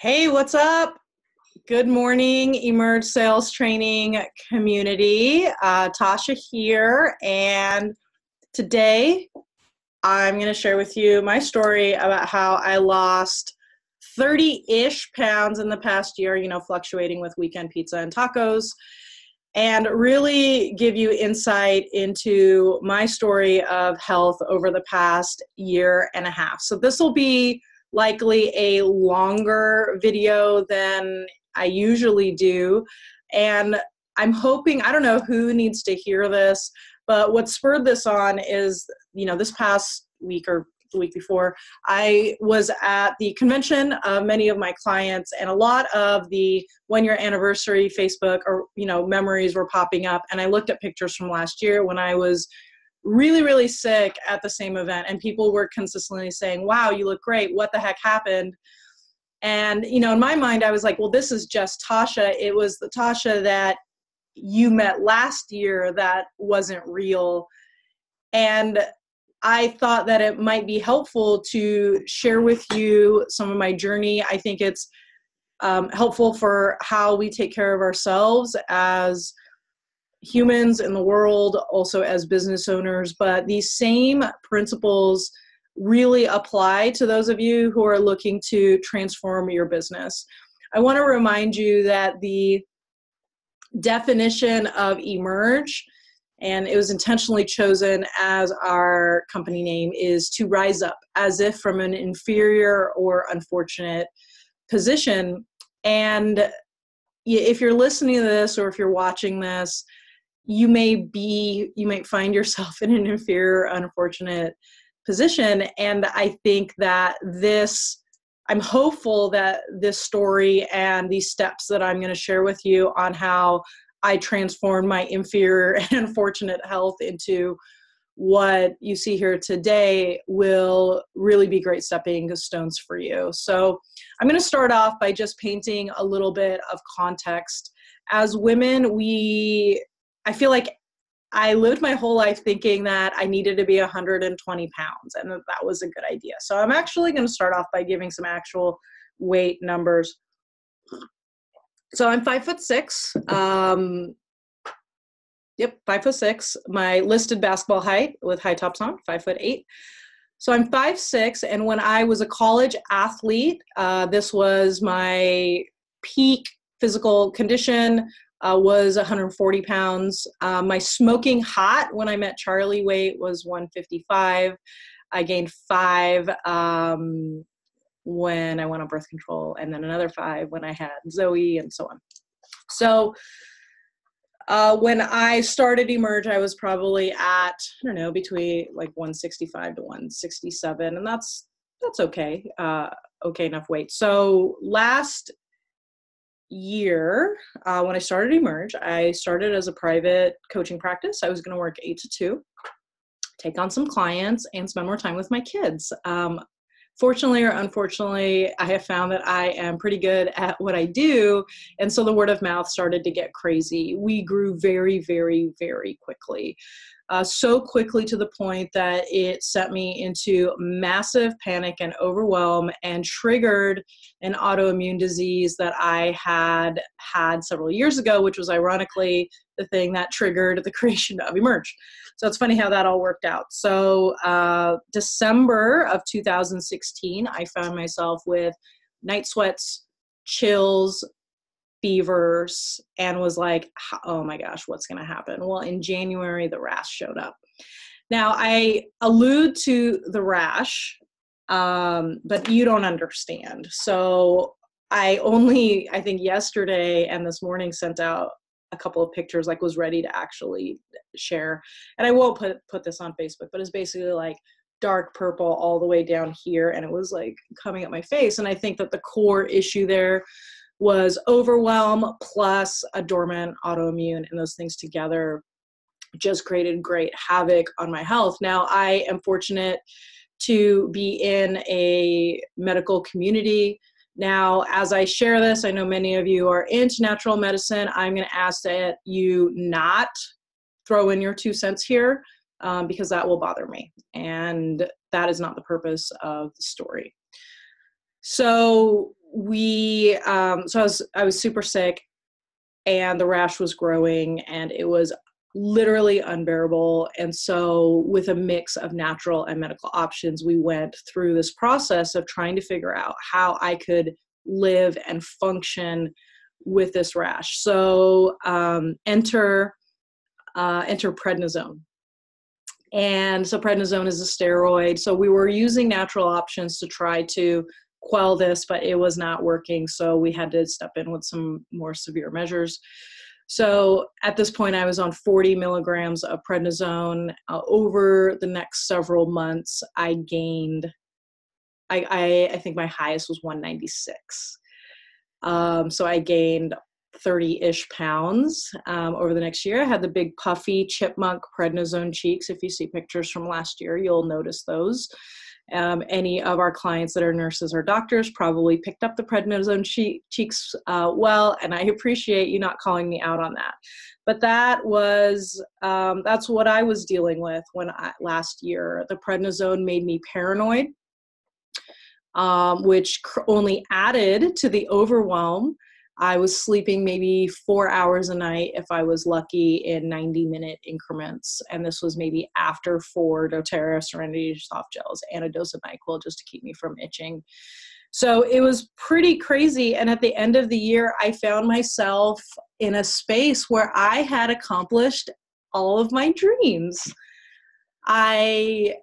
Hey, what's up? Good morning, Emerge Sales Training community. Tasha here, and today I'm going to share with you my story about how I lost 30-ish pounds in the past year, fluctuating with weekend pizza and tacos, and really give you insight into my story of health over the past year and a half. So this will be likely a longer video than I usually do. And I'm hoping, I don't know who needs to hear this, but what spurred this on is, this past week or the week before, I was at the convention of many of my clients, and a lot of the 1-year anniversary Facebook or, memories were popping up. And I looked at pictures from last year when I was really, really sick at the same event, and people were consistently saying, wow, you look great. What the heck happened? And, in my mind, I was like, well, this is just Tasha. It was the Tasha that you met last year that wasn't real. And I thought that it might be helpful to share with you some of my journey. I think it's helpful for how we take care of ourselves as humans in the world, also as business owners, but these same principles really apply to those of you who are looking to transform your business. I want to remind you that the definition of emerge, and it was intentionally chosen as our company name, is to rise up as if from an inferior or unfortunate position. And if you're listening to this or if you're watching this, you might find yourself in an inferior, unfortunate position. And I think that I'm hopeful that this story and these steps that I'm going to share with you on how I transformed my inferior and unfortunate health into what you see here today will really be great stepping stones for you. So I'm going to start off by just painting a little bit of context. As women, I feel like I lived my whole life thinking that I needed to be 120 pounds and that was a good idea. So I'm actually going to start off by giving some actual weight numbers. So I'm 5'6". 5'6". My listed basketball height with high tops on, 5'8". So I'm 5'6", and when I was a college athlete, this was my peak physical condition. Was 140 pounds. My smoking hot when I met Charlie weight was 155. I gained 5 when I went on birth control, and then another 5 when I had Zoe, and so on. So when I started Emerge, I was probably at, between like 165 to 167, and that's okay. Okay enough weight. So last year, when I started Emerge, I started as a private coaching practice. I was going to work 8 to 2, take on some clients, and spend more time with my kids. Fortunately or unfortunately, I have found that I am pretty good at what I do, and so the word of mouth started to get crazy. We grew very, very, very quickly. So quickly to the point that it set me into massive panic and overwhelm and triggered an autoimmune disease that I had several years ago, which was ironically the thing that triggered the creation of Emerge. So it's funny how that all worked out. So December of 2016, I found myself with night sweats, chills, fevers, and was like, oh my gosh, what's going to happen? Well, in January, the rash showed up. Now, I allude to the rash, but you don't understand. So I think yesterday and this morning sent out a couple of pictures, like was ready to actually share. And I won't put this on Facebook, but it's basically like dark purple all the way down here. And it was like coming up my face. And I think that the core issue there was overwhelm plus a dormant autoimmune, and those things together just created great havoc on my health. Now, I am fortunate to be in a medical community. Now, as I share this, I know many of you are into natural medicine. I'm going to ask that you not throw in your 2 cents here because that will bother me. And that is not the purpose of the story. So I was super sick, and the rash was growing, and it was literally unbearable. And so with a mix of natural and medical options, we went through this process of trying to figure out how I could live and function with this rash. So enter prednisone. And so prednisone is a steroid. So we were using natural options to try to quell this, but it was not working. So we had to step in with some more severe measures. So at this point, I was on 40 milligrams of prednisone. Over the next several months, I gained, I think my highest was 196. So I gained 30-ish pounds over the next year. I had the big puffy chipmunk prednisone cheeks. If you see pictures from last year, you'll notice those. Any of our clients that are nurses or doctors probably picked up the prednisone cheeks well, and I appreciate you not calling me out on that. But that was, that's what I was dealing with last year. The prednisone made me paranoid, which only added to the overwhelm. I was sleeping maybe 4 hours a night if I was lucky in 90-minute increments. And this was maybe after 4 doTERRA Serenity soft gels and a dose of NyQuil just to keep me from itching. So it was pretty crazy. And at the end of the year, I found myself in a space where I had accomplished all of my dreams. I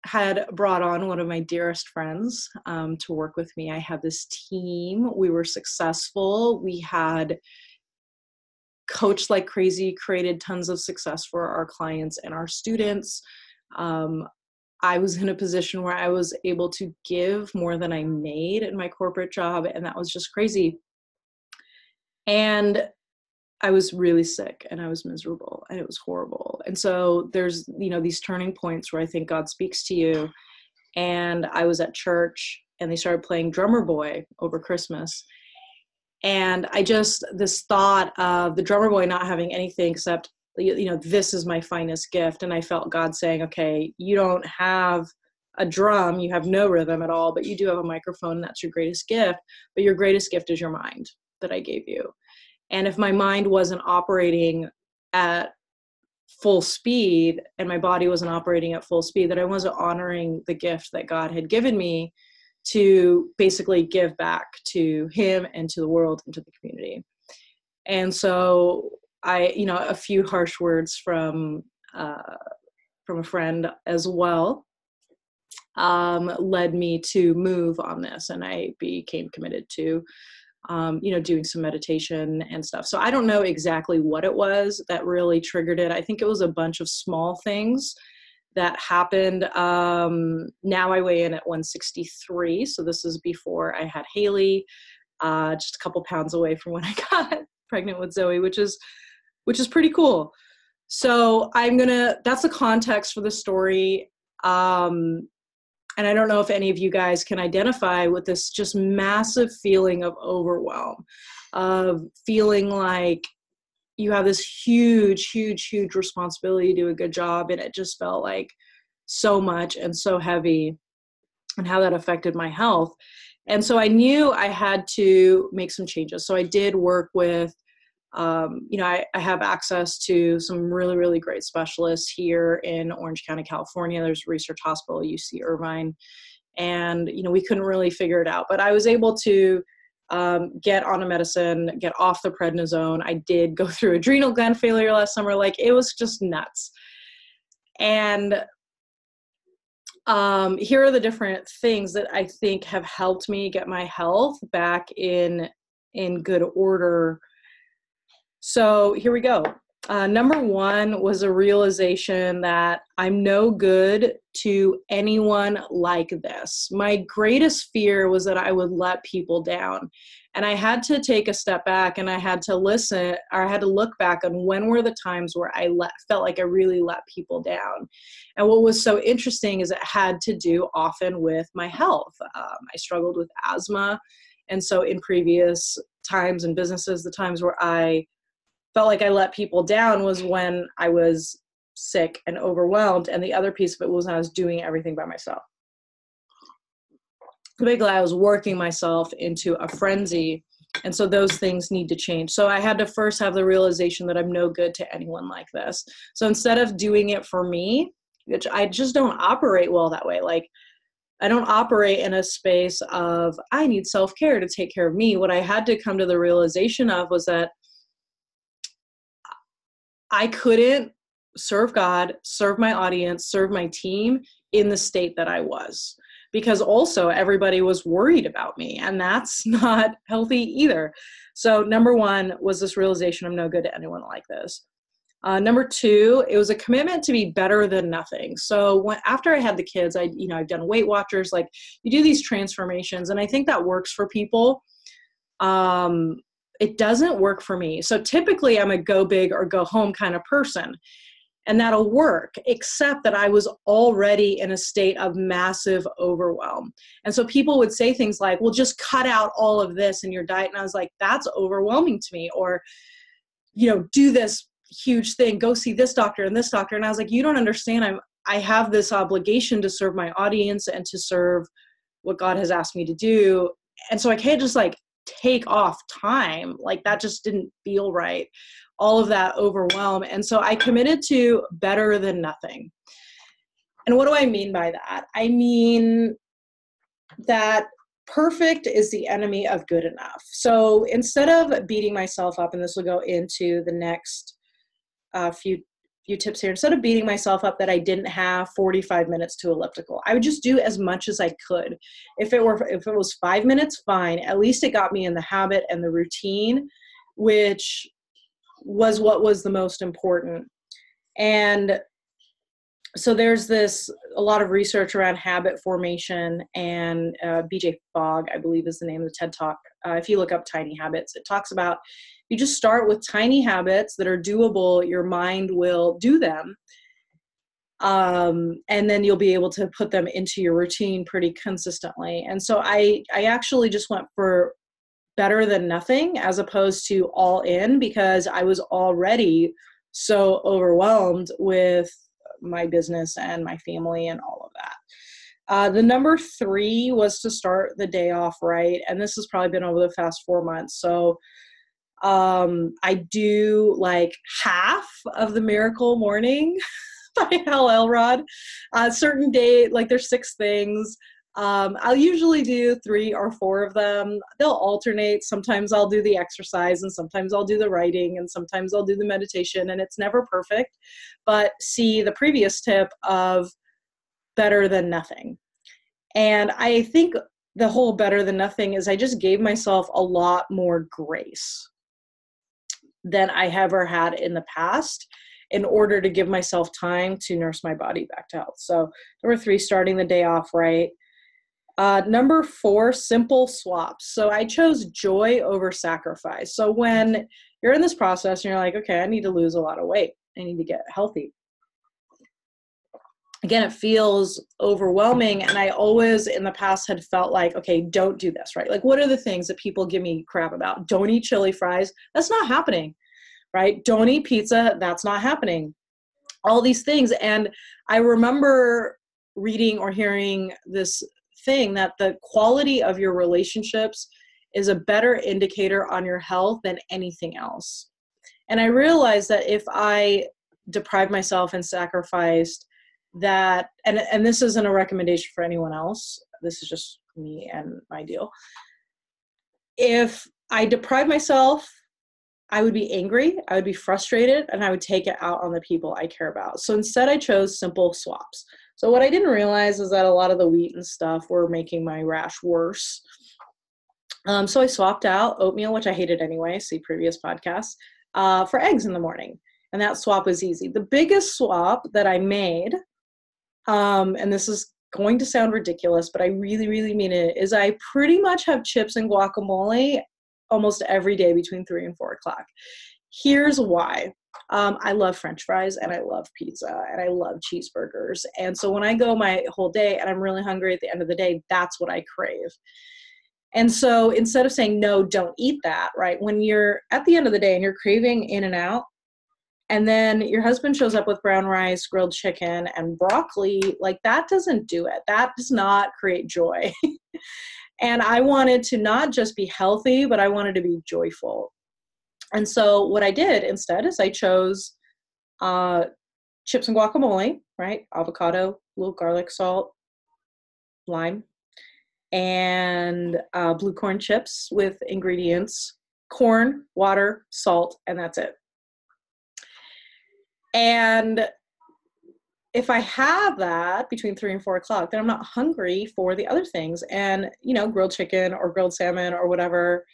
had brought on one of my dearest friends to work with me. I had this team. We were successful. We had coached like crazy, created tons of success for our clients and our students. I was in a position where I was able to give more than I made in my corporate job, and that was just crazy. And I was really sick, and I was miserable, and it was horrible. And so there's, these turning points where I think God speaks to you. And I was at church, and they started playing Drummer Boy over Christmas. And this thought of the drummer boy not having anything except, this is my finest gift. And I felt God saying, okay, you don't have a drum, you have no rhythm at all, but you do have a microphone, and that's your greatest gift. But your greatest gift is your mind that I gave you. And if my mind wasn't operating at full speed and my body wasn't operating at full speed, that I wasn't honoring the gift that God had given me to basically give back to him and to the world and to the community. And so a few harsh words from a friend as well led me to move on this. And I became committed to doing some meditation and stuff. So I don't know exactly what it was that really triggered it. I think it was a bunch of small things that happened. Now I weigh in at 163. So this is before I had Haley, just a couple pounds away from when I got pregnant with Zoe, which is pretty cool. So that's the context for the story. And I don't know if any of you guys can identify with this just massive feeling of overwhelm, of feeling like you have this huge, huge, huge responsibility to do a good job. And it just felt like so much and so heavy, and how that affected my health. And so I knew I had to make some changes. So I did work with, I have access to some really, really great specialists here in Orange County, California. There's Research Hospital, UC Irvine, and, we couldn't really figure it out, but I was able to get on a medicine, get off the prednisone. I did go through adrenal gland failure last summer. Like, it was just nuts. And here are the different things that I think have helped me get my health back in good order. So here we go. Number one was a realization that I'm no good to anyone like this. My greatest fear was that I would let people down. And I had to take a step back, and I had to listen, or I had to look back on when were the times where I felt like I really let people down. And what was so interesting is it had to do often with my health. I struggled with asthma. And so in previous times in businesses, the times where I felt like I let people down was when I was sick and overwhelmed. And the other piece of it was when I was doing everything by myself. basically I was working myself into a frenzy. And so those things need to change. So I had to first have the realization that I'm no good to anyone like this. So instead of doing it for me, which I just don't operate well that way. Like, I don't operate in a space of, I need self-care to take care of me. What I had to come to the realization of was that I couldn't serve God, serve my audience, serve my team in the state that I was, because also everybody was worried about me, and that's not healthy either. So number one was this realization, I'm no good to anyone like this. Number two, it was a commitment to be better than nothing. So after I had the kids, I've done Weight Watchers, like you do these transformations, and I think that works for people. It doesn't work for me. So typically I'm a go big or go home kind of person, and that'll work, except that I was already in a state of massive overwhelm. And so people would say things like, well, just cut out all of this in your diet. And I was like, that's overwhelming to me. Or, do this huge thing, go see this doctor and this doctor. And I was like, you don't understand. I have this obligation to serve my audience and to serve what God has asked me to do. And so I can't just like take off time. Like that just didn't feel right. All of that overwhelm. And so I committed to better than nothing. And what do I mean by that? I mean that perfect is the enemy of good enough. So instead of beating myself up, and this will go into the next few tips here, instead of beating myself up that I didn't have 45 minutes to elliptical, I would just do as much as I could. If it was 5 minutes, fine. At least it got me in the habit and the routine, which was what was the most important. And so there's a lot of research around habit formation, and BJ Fogg, I believe is the name of the TED Talk. If you look up tiny habits, it talks about you just start with tiny habits that are doable, your mind will do them. And then you'll be able to put them into your routine pretty consistently. And so I actually just went for better than nothing as opposed to all in, because I was already so overwhelmed with my business and my family and all of that. The number 3 was to start the day off right. And this has probably been over the past 4 months. So I do like half of the Miracle Morning by Hal Elrod. Certain day, like there's 6 things. I'll usually do 3 or 4 of them. They'll alternate. Sometimes I'll do the exercise, and sometimes I'll do the writing, and sometimes I'll do the meditation, and it's never perfect. But see the previous tip of better than nothing. And I think the whole better than nothing is I just gave myself a lot more grace than I ever had in the past in order to give myself time to nurse my body back to health. So number 3, starting the day off right. Number 4, simple swaps. So I chose joy over sacrifice. So when you're in this process and you're like, okay, I need to lose a lot of weight, I need to get healthy. Again, it feels overwhelming. And I always in the past had felt like, okay, don't do this, right? Like, what are the things that people give me crap about? Don't eat chili fries. That's not happening, right? Don't eat pizza. That's not happening. All these things. And I remember reading or hearing this thing that the quality of your relationships is a better indicator on your health than anything else. And I realized that if I deprived myself and sacrificed that, and this isn't a recommendation for anyone else, this is just me and my deal. If I deprive myself, I would be angry, I would be frustrated, and I would take it out on the people I care about. So instead I chose simple swaps. So what I didn't realize is that a lot of the wheat and stuff were making my rash worse. So I swapped out oatmeal, which I hated anyway, see previous podcasts, for eggs in the morning. And that swap was easy. The biggest swap that I made, and this is going to sound ridiculous, but I really, really mean it, is I pretty much have chips and guacamole almost every day between 3 and 4 o'clock. Here's why. I love French fries, and I love pizza, and I love cheeseburgers. And so when I go my whole day and I'm really hungry at the end of the day, that's what I crave. And so instead of saying, no, don't eat that, right? When you're at the end of the day and you're craving In-N-Out, And then your husband shows up with brown rice, grilled chicken, and broccoli. Like, that doesn't do it. That does not create joy. And I wanted to not just be healthy, but I wanted to be joyful. And so what I did instead is I chose chips and guacamole, right? Avocado, little garlic, salt, lime, and blue corn chips with ingredients, corn, water, salt, and that's it. And if I have that between 3 and 4 o'clock, then I'm not hungry for the other things. And, you know, grilled chicken or grilled salmon or whatever,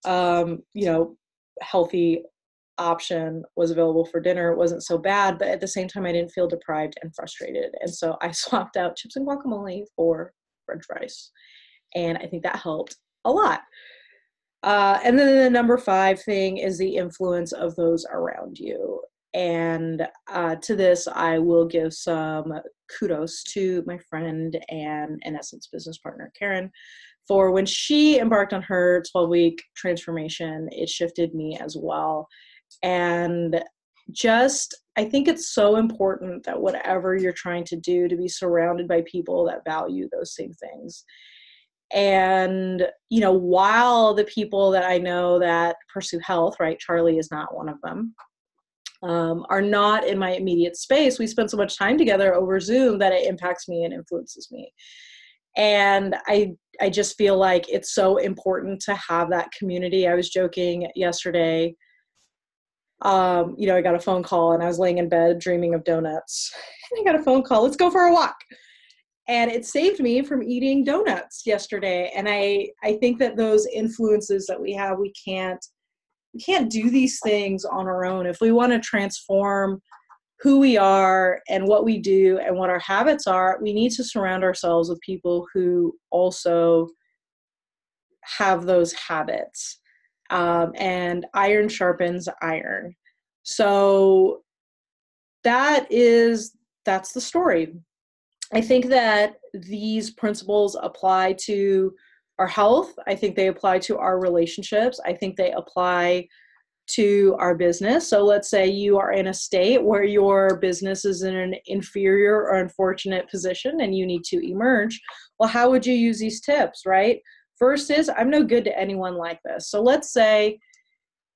you know, healthy option was available for dinner. It wasn't so bad, but at the same time, I didn't feel deprived and frustrated. And so I swapped out chips and guacamole for French fries. And I think that helped a lot. And then the number 5 thing is the influence of those around you. And to this, I will give some kudos to my friend and, in essence, business partner, Karen, for when she embarked on her 12-week transformation, it shifted me as well. And just, I think it's so important that whatever you're trying to do, to be surrounded by people that value those same things. And, you know, while the people that I know that pursue health, right, Charlie is not one of them, are not in my immediate space, we spend so much time together over Zoom that it impacts me and influences me. And I just feel like it's so important to have that community. I was joking yesterday, you know, I got a phone call and I was laying in bed dreaming of donuts. And I got a phone call, let's go for a walk. And it saved me from eating donuts yesterday. And I think that those influences that we have, we can't do these things on our own. If we want to transform who we are and what we do and what our habits are, we need to surround ourselves with people who also have those habits. And iron sharpens iron. So that's the story. I think that these principles apply to our health. I think they apply to our relationships. I think they apply to our business. So let's say you are in a state where your business is in an inferior or unfortunate position and you need to emerge. Well, how would you use these tips, right? First is, I'm no good to anyone like this. So let's say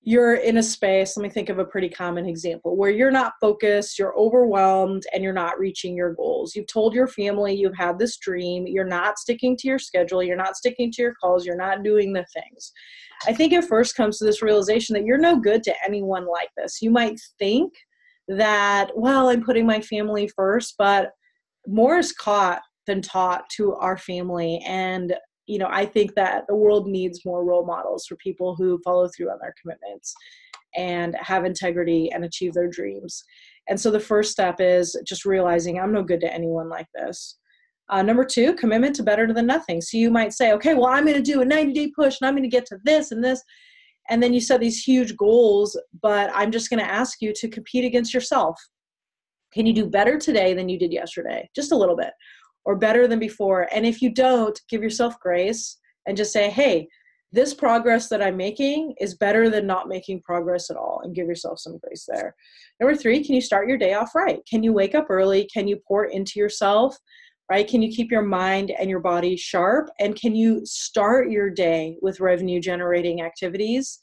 you're in a space, let me think of a pretty common example, where you're not focused, you're overwhelmed, and you're not reaching your goals. You've told your family you've had this dream, you're not sticking to your schedule, you're not sticking to your calls, you're not doing the things. I think it first comes to this realization that you're no good to anyone like this. You might think that, well, I'm putting my family first, but more is caught than taught to our family. And you know, I think that the world needs more role models for people who follow through on their commitments and have integrity and achieve their dreams. And so the first step is just realizing I'm no good to anyone like this. Number 2, commitment to better than nothing. So you might say, okay, well, I'm going to do a 90-day push and I'm going to get to this and this. And then you set these huge goals, but I'm just going to ask you to compete against yourself. Can you do better today than you did yesterday? Just a little bit. Or better than before. And if you don't, give yourself grace and just say, hey, this progress that I'm making is better than not making progress at all, and give yourself some grace there. Number 3, can you start your day off right? Can you wake up early? Can you pour into yourself, right? Can you keep your mind and your body sharp? And can you start your day with revenue generating activities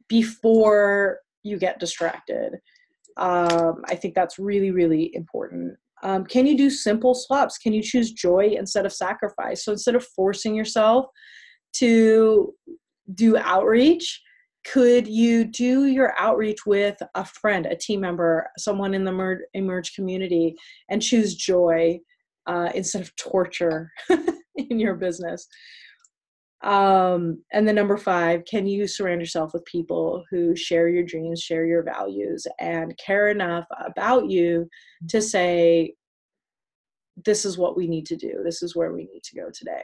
before you get distracted? I think that's really, really important. Can you do simple swaps? Can you choose joy instead of sacrifice? So instead of forcing yourself to do outreach, could you do your outreach with a friend, a team member, someone in the Emerge community, and choose joy instead of torture in your business? And then number 5, can you surround yourself with people who share your dreams, share your values, and care enough about you to say, this is what we need to do. This is where we need to go today.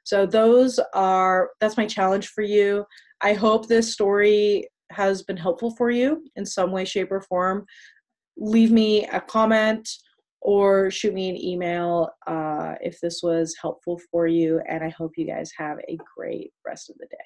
So that's my challenge for you. I hope this story has been helpful for you in some way, shape, or form. Leave me a comment or shoot me an email if this was helpful for you. And I hope you guys have a great rest of the day.